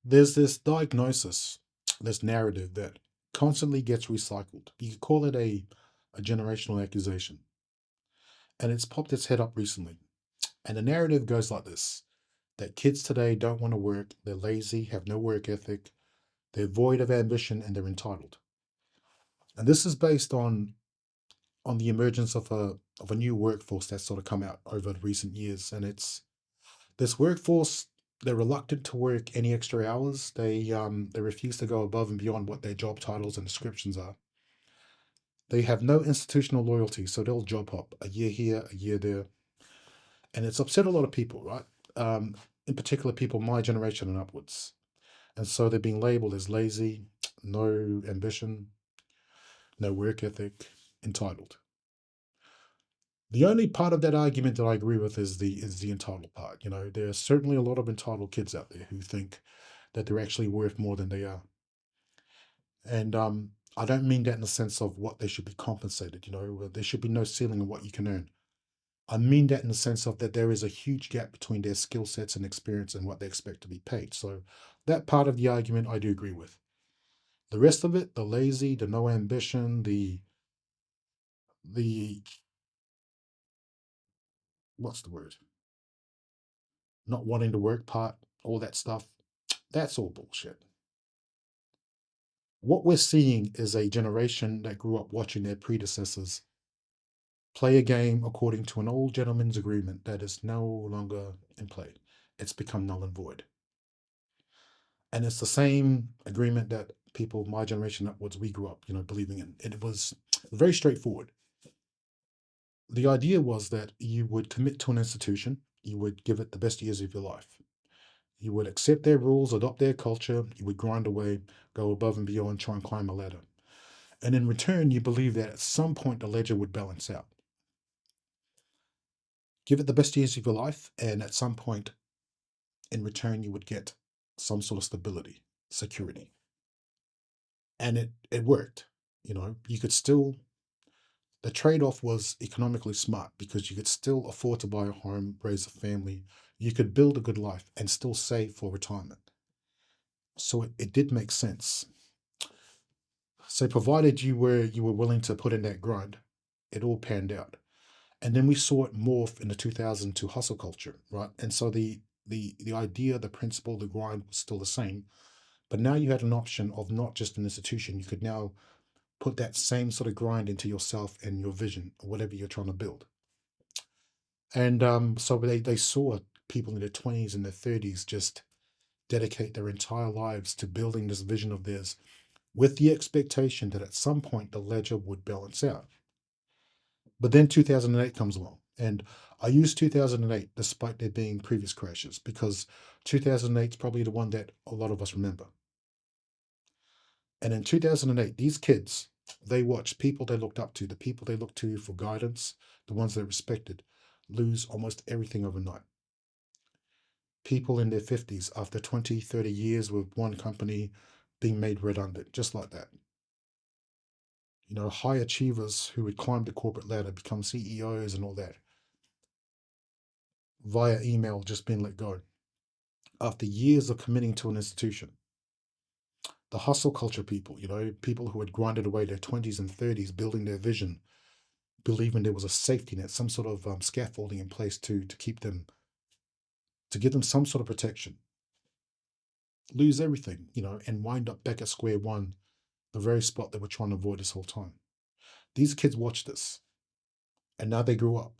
There's this diagnosis, this narrative that constantly gets recycled. You could call it a generational accusation. And it's popped its head up recently. And the narrative goes like this: that kids today don't want to work, they're lazy, have no work ethic, they're void of ambition, and they're entitled. And this is based on the emergence of a new workforce that's sort of come out over the recent years. And it's this workforce, they're reluctant to work any extra hours. They refuse to go above and beyond what their job titles and descriptions are. They have no institutional loyalty, so they'll job hop a year here, a year there, and it's upset a lot of people, right? In particular, people my generation and upwards, and so they're being labeled as lazy, no ambition, no work ethic, entitled. The only part of that argument that I agree with is the entitled part. There are certainly a lot of entitled kids out there who think that they're actually worth more than they are. And I don't mean that in the sense of what they should be compensated. There should be no ceiling on what you can earn. I mean that in the sense of that there is a huge gap between their skill sets and experience and what they expect to be paid. So that part of the argument I do agree with. The rest of it, the lazy, the no ambition, the what's the word? Not wanting to work part, all that stuff, that's all bullshit. What we're seeing is a generation that grew up watching their predecessors play a game according to an old gentleman's agreement that is no longer in play. It's become null and void. And it's the same agreement that people my generation upwards we grew up, believing in. It was very straightforward. The idea was that you would commit to an institution, you would give it the best years of your life. You would accept their rules, adopt their culture, you would grind away, go above and beyond, try and climb a ladder. And in return, you believe that at some point the ledger would balance out. Give it the best years of your life, and at some point in return, you would get some sort of stability, security. And it worked. You could still, the trade off was economically smart because you could still afford to buy a home, raise a family, you could build a good life and still save for retirement. So it did make sense. So provided you were willing to put in that grind, it all panned out. And then we saw it morph in the 2000 to hustle culture, right? And so the idea, the principle, the grind was still the same, but now you had an option of not just an institution. You could now put that same sort of grind into yourself and your vision or whatever you're trying to build. And so they saw people in their 20s and their 30s just dedicate their entire lives to building this vision of theirs with the expectation that at some point the ledger would balance out. But then 2008 comes along. And I use 2008 despite there being previous crashes because 2008 is probably the one that a lot of us remember. And in 2008, these kids, they watched people they looked up to, the people they looked to for guidance, the ones they respected, lose almost everything overnight. People in their 50s, after 20, 30 years with one company, being made redundant, just like that. High achievers who would climb the corporate ladder, become CEOs and all that, via email just being let go after years of committing to an institution. The hustle culture people, people who had grinded away their 20s and 30s building their vision, believing there was a safety net, some sort of scaffolding in place to keep them, to give them some sort of protection, lose everything, and wind up back at square one, the very spot they were trying to avoid this whole time. These kids watched this, and now they grew up,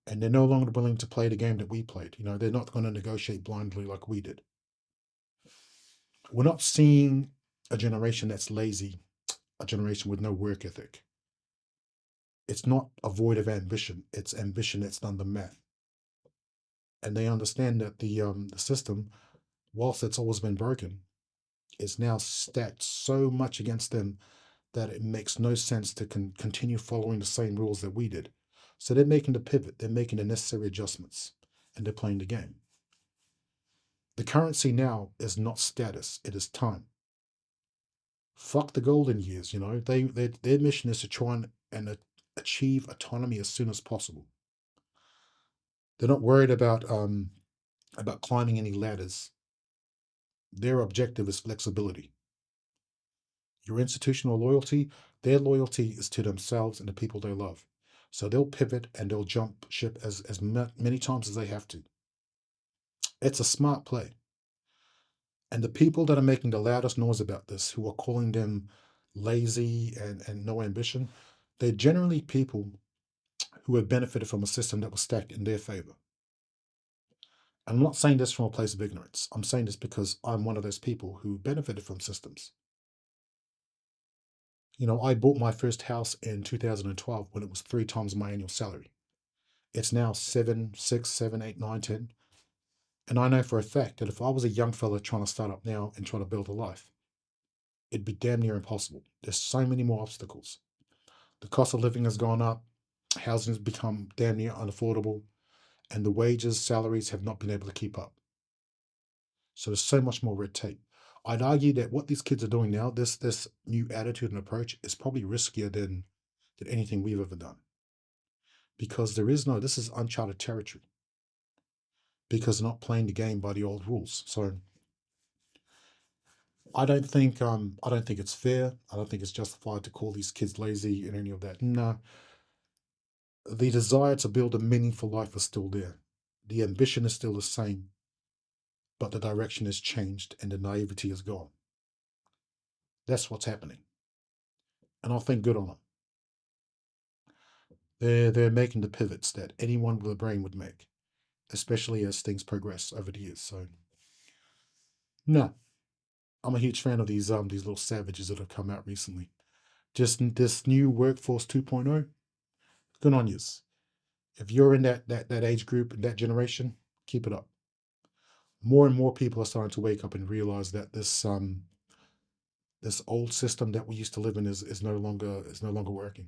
and they're no longer willing to play the game that we played. They're not going to negotiate blindly like we did. We're not seeing a generation that's lazy, a generation with no work ethic. It's not a void of ambition. It's ambition that's done the math. And they understand that the system, whilst it's always been broken, is now stacked so much against them that it makes no sense to continue following the same rules that we did. So they're making the pivot, they're making the necessary adjustments, and they're playing the game. The currency now is not status, it is time. Fuck the golden years, their mission is to try and achieve autonomy as soon as possible. They're not worried about climbing any ladders. Their objective is flexibility. Your institutional loyalty, their loyalty is to themselves and the people they love. So they'll pivot and they'll jump ship as many times as they have to. It's a smart play. And the people that are making the loudest noise about this, who are calling them lazy and no ambition, they're generally people who have benefited from a system that was stacked in their favor. I'm not saying this from a place of ignorance. I'm saying this because I'm one of those people who benefited from systems. I bought my first house in 2012 when it was 3 times my annual salary. It's now 7, 6, 7, 8, 9, 10. And I know for a fact that if I was a young fella trying to start up now and try to build a life, it'd be damn near impossible. There's so many more obstacles. The cost of living has gone up, housing has become damn near unaffordable, and the wages, salaries have not been able to keep up. So there's so much more red tape. I'd argue that what these kids are doing now, this new attitude and approach, is probably riskier than anything we've ever done. Because this is uncharted territory. Because they're not playing the game by the old rules. So I don't think it's fair. I don't think it's justified to call these kids lazy and any of that. No. The desire to build a meaningful life is still there. The ambition is still the same, but the direction has changed and the naivety is gone. That's what's happening. And I think good on them. They're making the pivots that anyone with a brain would make, especially as things progress over the years. So no, I'm a huge fan of these little savages that have come out recently. Just this new workforce 2.0, good on yous. If you're in that age group and that generation, keep it up. More and more people are starting to wake up and realize that this old system that we used to live in is no longer working,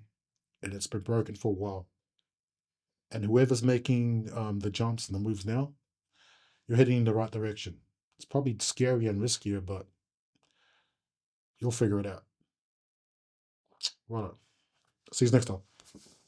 and it's been broken for a while. And whoever's making the jumps and the moves now, you're heading in the right direction. It's probably scary and riskier, but you'll figure it out. Right on. See you next time.